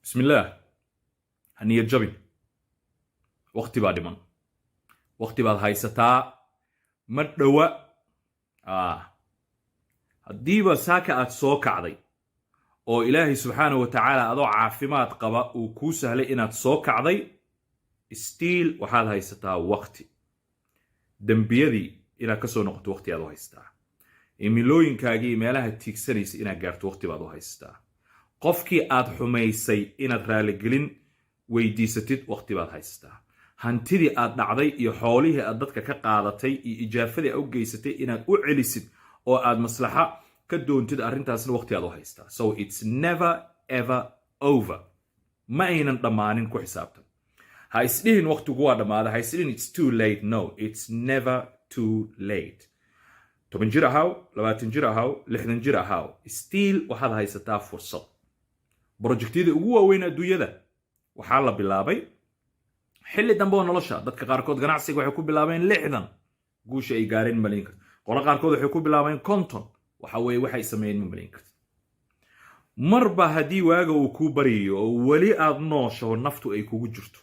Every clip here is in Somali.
بسم الله. هنية جبن وقتي بعد من وقتي بعد هاي ستا مدوا هديبا ساكا أتسوك عضي oo ilaahay subxaanahu wa tacaala adoo caafimaad qaba uu kuu sahlay inaad soo kacday stiil waxaad haysataa waqti dembiyadii inaad ka soo noqoto waqti aad u haystaa imilooyinkaagii meelaha tiigsanaysa inaad gaarto waqti baad u haystaa qofkii aad xumaysay inaad raaligelin weydiisatid waqti baad haystaa hantidii aad dhacday iyo xoolihii aad dadka ka qaadatay iyo ijaafadii aad u geysatay inaad u celisid oo aad maslaxa كدونتد أرنتاسنا وقتي أدو هايستا. So it's never ever over. ما أينن ضمانين كو حسابتا. هايسلين وقتو قوة دمادا هايسلين it's too late. No, it's never too late. تو بنجيرا هاو لما تنجيرا هاو لحنا نجيرا هاو still وحاد هايستا فرصة. بروجكتي دي قوة وين أدو يدا وحالا بلابي حلي دنبو نلاشا دادك قاركود غنعسيق وحيكو بلابين لحظا قوشا إيقارين ملينك قولا قاركود وحيكو بلابين كونتون وحوي waxay sameeyeen mamlin karta marba hadii waaga uu ku bariyo wali aad noosho naftu ay kugu jirto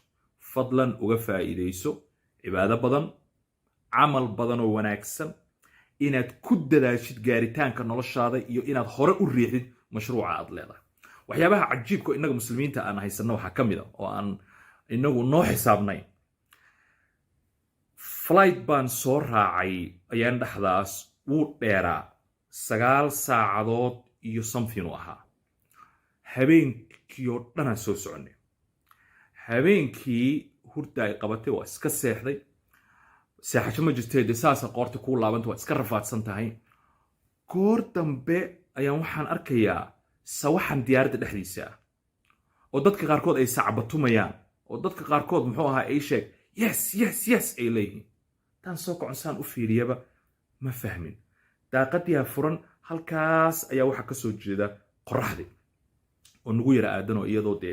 fadlan uga faa'iideyso cibaado badan amal badan oo wanaagsan inaad ku dadaashid gaaritaanka noloshaada iyo inaad hore u riixid mashruuca aad leedahay waxyaabaha cajiibka inaga muslimiinta aan haysano waxa kamid ah oo aan inagu noo xisaabnay flight ban soo raacay ayaan dhaxdaas uu dheeraa 9 saacadood iyo something u ahaa habeenkii oo dhan soo soconay habeenkii hurda ay qabatay waa iska seexday seexasho ma jirtay desaasa qoorta ku laabanta waa iska rafaadsan tahay goor dambe ayaan waxaan arkayaa sawaxan diyaaradda dhexdiisa oo dadka qaarkood ay sacbatumayaan oo dadka qaarkood muxuu ahaa ay sheeg yes ay leeyihiin tan soo kacsan u fiiriyaba ma fahmin daaqadii furan halkaas ayaa waxa ka soo jeeda qoraxdi oo nugu yara aadan oo iyadoo de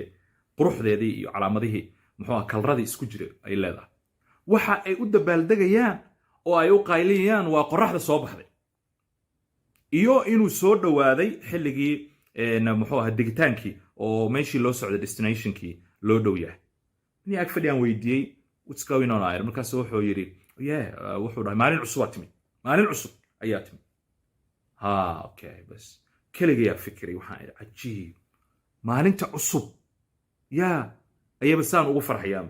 quruxdeedii iyo calaamadihii muxuu ah kalradii isku jiray ay leedahay waxa ay u dabaaldegayaan oo ay u qayliyaan waa qoraxda soo baxday iyo inuu soo dhawaaday xilligii muxuu ah digitaankii oo meeshii loo socday destinationkii loo dhow yahay ni ag fadhiyaan weydiiyay what's going on ayr markaas wuxuu yiri wuxuu dhahay maalin cusub ayaa timi اوكي بس كلغي فكري waxaan cajiib maalinta cusub ayaa basaan ugu farxayaan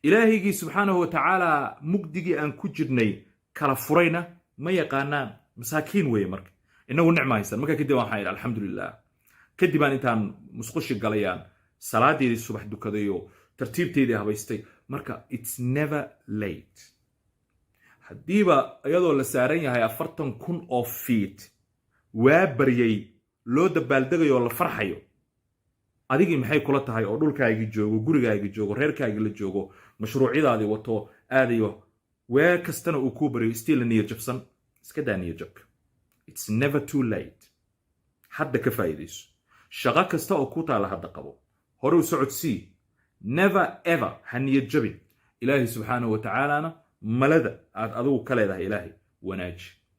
ilaahigi subhanahu wa ta'ala mugdigi aan ku jirnay kala furayna ma yaqaanaan masaakiin way marka inagu nicmaysan marka kadib waxaan alxamdulillah kadib aan intaan musqushi galayaan salaadeedii subax dukadayo tartiibteedii habaystay marka it's never late hadiiba ayadoo la saaran yahay 40,000 oo feet waa bariyay loo dabaaldegayo la farxayo adigi maxay kula tahay oo dhulkaaga joogo gurigaaga joogo reerkaaga la joogo mashruucidaadi wato aadayo waa kastana uu ku bariyo still niyo jabsan iska daaniyo jab it's never too late hadda ka faa'iideyso shaqo kasta oo ku taala hadda qabo hore u socodsii never ever haniyo jabin ilaahi subhanahu wa ta'ala ملذا أدو كلا ده إلهي وناج